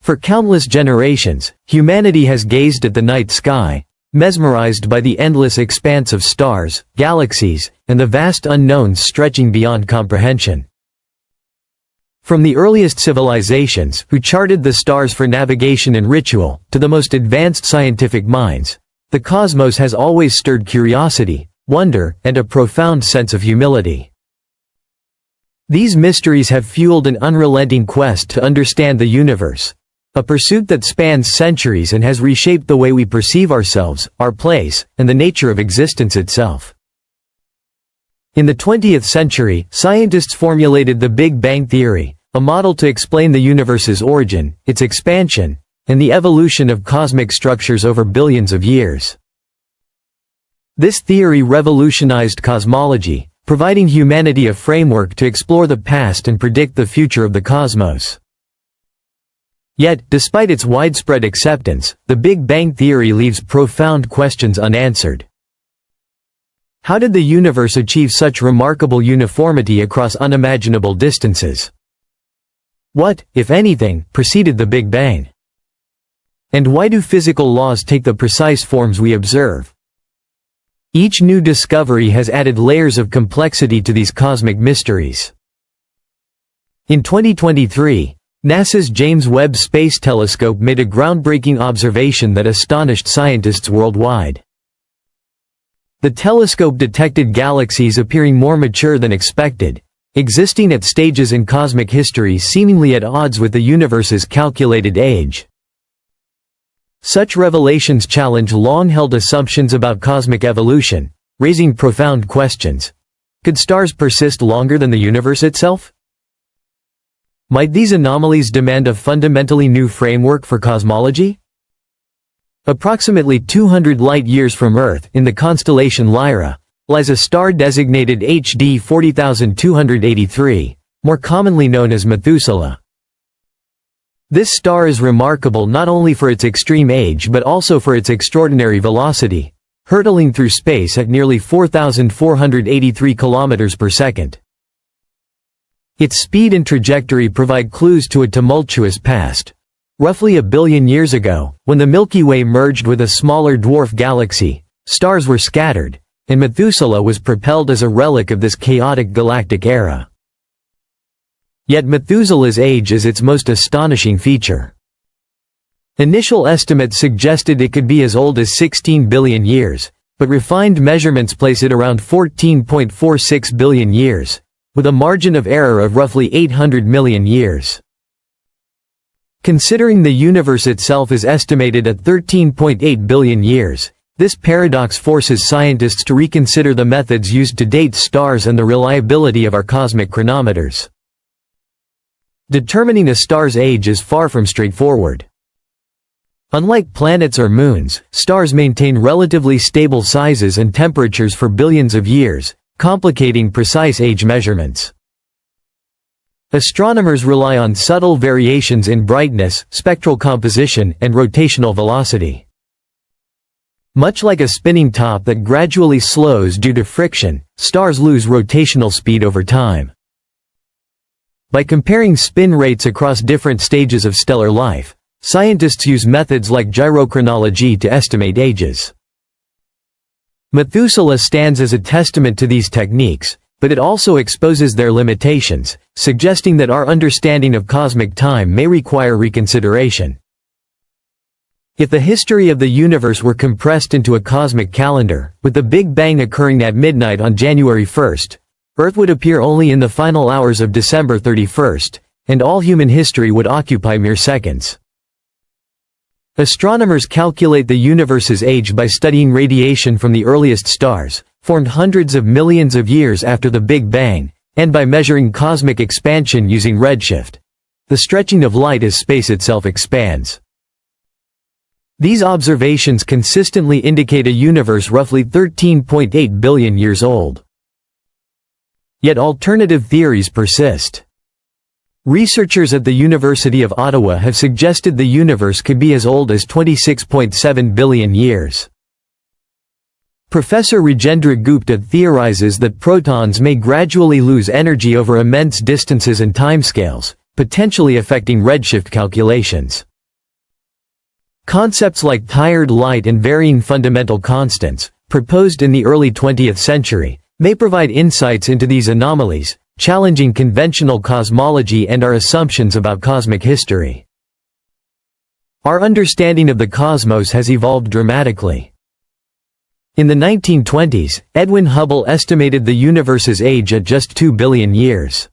For countless generations, humanity has gazed at the night sky, mesmerized by the endless expanse of stars, galaxies, and the vast unknowns stretching beyond comprehension. From the earliest civilizations, who charted the stars for navigation and ritual, to the most advanced scientific minds, the cosmos has always stirred curiosity, wonder, and a profound sense of humility. These mysteries have fueled an unrelenting quest to understand the universe, a pursuit that spans centuries and has reshaped the way we perceive ourselves, our place, and the nature of existence itself. In the 20th century, scientists formulated the Big Bang Theory, a model to explain the universe's origin, its expansion, and the evolution of cosmic structures over billions of years. This theory revolutionized cosmology, providing humanity a framework to explore the past and predict the future of the cosmos. Yet, despite its widespread acceptance, the Big Bang Theory leaves profound questions unanswered. How did the universe achieve such remarkable uniformity across unimaginable distances? What, if anything, preceded the Big Bang? And why do physical laws take the precise forms we observe? Each new discovery has added layers of complexity to these cosmic mysteries. In 2023, NASA's James Webb Space Telescope made a groundbreaking observation that astonished scientists worldwide. The telescope detected galaxies appearing more mature than expected, existing at stages in cosmic history seemingly at odds with the universe's calculated age. Such revelations challenge long-held assumptions about cosmic evolution, raising profound questions. Could stars persist longer than the universe itself? Might these anomalies demand a fundamentally new framework for cosmology? Approximately 200 light-years from Earth, in the constellation Lyra, lies a star designated HD 40283, more commonly known as Methuselah. This star is remarkable not only for its extreme age but also for its extraordinary velocity, hurtling through space at nearly 4,483 kilometers per second. Its speed and trajectory provide clues to a tumultuous past. Roughly 1 billion years ago, when the Milky Way merged with a smaller dwarf galaxy, stars were scattered, and Methuselah was propelled as a relic of this chaotic galactic era. Yet Methuselah's age is its most astonishing feature. Initial estimates suggested it could be as old as 16 billion years, but refined measurements place it around 14.46 billion years, with a margin of error of roughly 800 million years. Considering the universe itself is estimated at 13.8 billion years, this paradox forces scientists to reconsider the methods used to date stars and the reliability of our cosmic chronometers. Determining a star's age is far from straightforward. Unlike planets or moons, stars maintain relatively stable sizes and temperatures for billions of years, complicating precise age measurements. Astronomers rely on subtle variations in brightness, spectral composition, and rotational velocity. Much like a spinning top that gradually slows due to friction, stars lose rotational speed over time. By comparing spin rates across different stages of stellar life, scientists use methods like gyrochronology to estimate ages. Methuselah stands as a testament to these techniques, but it also exposes their limitations, suggesting that our understanding of cosmic time may require reconsideration. If the history of the universe were compressed into a cosmic calendar, with the Big Bang occurring at midnight on January 1st, Earth would appear only in the final hours of December 31st, and all human history would occupy mere seconds. Astronomers calculate the universe's age by studying radiation from the earliest stars, formed hundreds of millions of years after the Big Bang, and by measuring cosmic expansion using redshift, the stretching of light as space itself expands. These observations consistently indicate a universe roughly 13.8 billion years old. Yet alternative theories persist. Researchers at the University of Ottawa have suggested the universe could be as old as 26.7 billion years. Professor Rajendra Gupta theorizes that protons may gradually lose energy over immense distances and timescales, potentially affecting redshift calculations. Concepts like tired light and varying fundamental constants, proposed in the early 20th century, may provide insights into these anomalies, challenging conventional cosmology and our assumptions about cosmic history. Our understanding of the cosmos has evolved dramatically. In the 1920s, Edwin Hubble estimated the universe's age at just 2 billion years.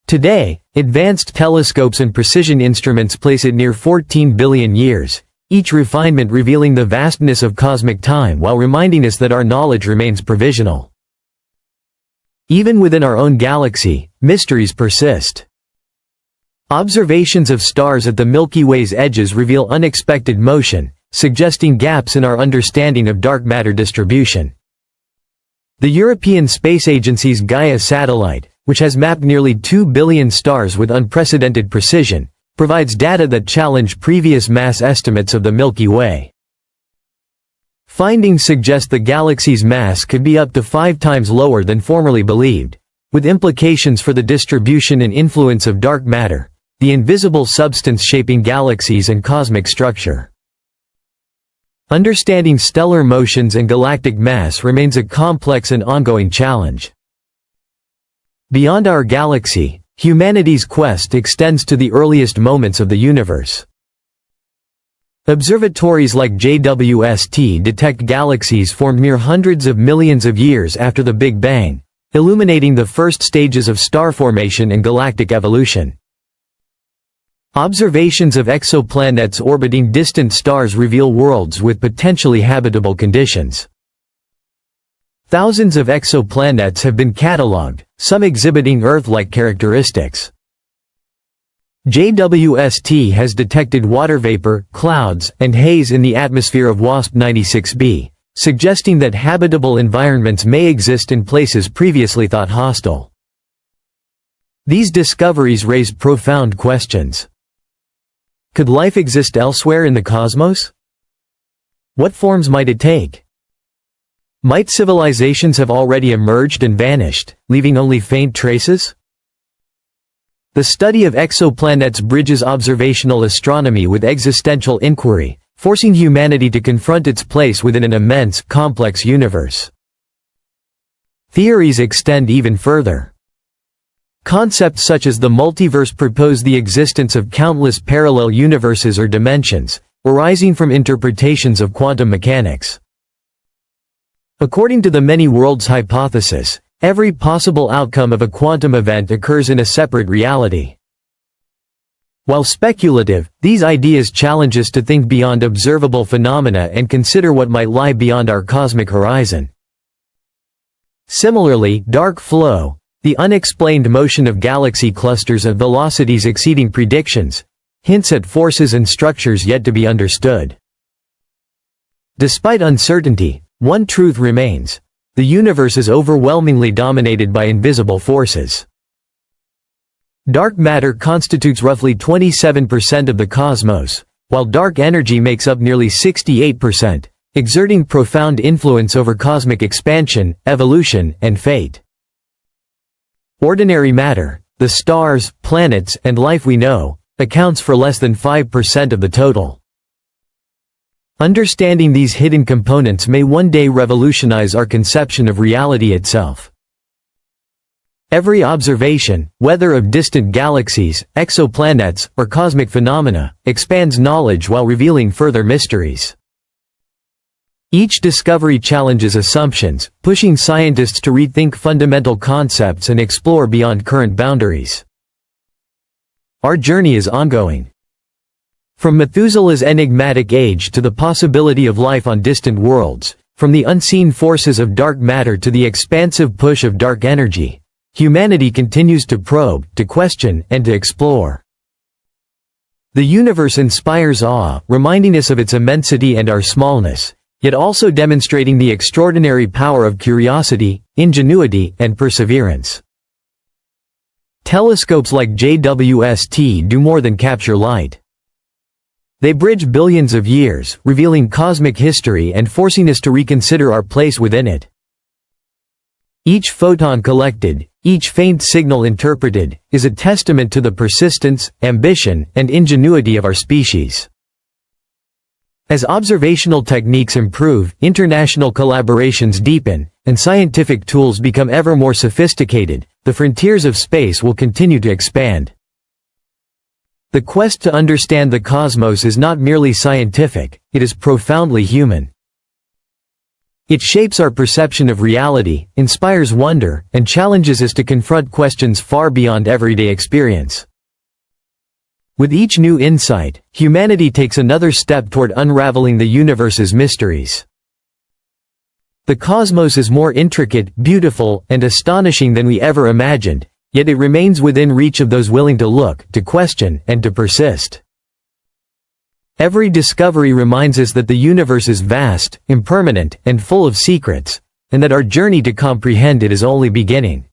Today, advanced telescopes and precision instruments place it near 14 billion years, each refinement revealing the vastness of cosmic time while reminding us that our knowledge remains provisional. Even within our own galaxy, mysteries persist. Observations of stars at the Milky Way's edges reveal unexpected motion, suggesting gaps in our understanding of dark matter distribution. The European Space Agency's Gaia satellite, which has mapped nearly 2 billion stars with unprecedented precision, provides data that challenge previous mass estimates of the Milky Way. Findings suggest the galaxy's mass could be up to 5 times lower than formerly believed, with implications for the distribution and influence of dark matter, the invisible substance shaping galaxies and cosmic structure. Understanding stellar motions and galactic mass remains a complex and ongoing challenge. Beyond our galaxy, humanity's quest extends to the earliest moments of the universe. Observatories like JWST detect galaxies formed mere hundreds of millions of years after the Big Bang, illuminating the first stages of star formation and galactic evolution. Observations of exoplanets orbiting distant stars reveal worlds with potentially habitable conditions. Thousands of exoplanets have been catalogued, some exhibiting Earth-like characteristics. JWST has detected water vapor, clouds, and haze in the atmosphere of WASP 96b, suggesting that habitable environments may exist in places previously thought hostile. These discoveries raise profound questions. Could life exist elsewhere in the cosmos? What forms might it take? Might civilizations have already emerged and vanished, leaving only faint traces? The study of exoplanets bridges observational astronomy with existential inquiry, forcing humanity to confront its place within an immense, complex universe. Theories extend even further. Concepts such as the multiverse propose the existence of countless parallel universes or dimensions, arising from interpretations of quantum mechanics. According to the many worlds hypothesis, every possible outcome of a quantum event occurs in a separate reality. While speculative, these ideas challenge us to think beyond observable phenomena and consider what might lie beyond our cosmic horizon. Similarly, dark flow, the unexplained motion of galaxy clusters at velocities exceeding predictions, hints at forces and structures yet to be understood. Despite uncertainty, one truth remains: the universe is overwhelmingly dominated by invisible forces. Dark matter constitutes roughly 27% of the cosmos, while dark energy makes up nearly 68%, exerting profound influence over cosmic expansion, evolution, and fate. Ordinary matter, the stars, planets, and life we know, accounts for less than 5% of the total. Understanding these hidden components may one day revolutionize our conception of reality itself. Every observation, whether of distant galaxies, exoplanets, or cosmic phenomena, expands knowledge while revealing further mysteries. Each discovery challenges assumptions, pushing scientists to rethink fundamental concepts and explore beyond current boundaries. Our journey is ongoing. From Methuselah's enigmatic age to the possibility of life on distant worlds, from the unseen forces of dark matter to the expansive push of dark energy, humanity continues to probe, to question, and to explore. The universe inspires awe, reminding us of its immensity and our smallness, yet also demonstrating the extraordinary power of curiosity, ingenuity, and perseverance. Telescopes like JWST do more than capture light. They bridge billions of years, revealing cosmic history and forcing us to reconsider our place within it. Each photon collected, each faint signal interpreted, is a testament to the persistence, ambition, and ingenuity of our species. As observational techniques improve, international collaborations deepen, and scientific tools become ever more sophisticated, the frontiers of space will continue to expand. The quest to understand the cosmos is not merely scientific, it is profoundly human. It shapes our perception of reality, inspires wonder, and challenges us to confront questions far beyond everyday experience. With each new insight, humanity takes another step toward unraveling the universe's mysteries. The cosmos is more intricate, beautiful, and astonishing than we ever imagined, yet it remains within reach of those willing to look, to question, and to persist. Every discovery reminds us that the universe is vast, impermanent, and full of secrets, and that our journey to comprehend it is only beginning.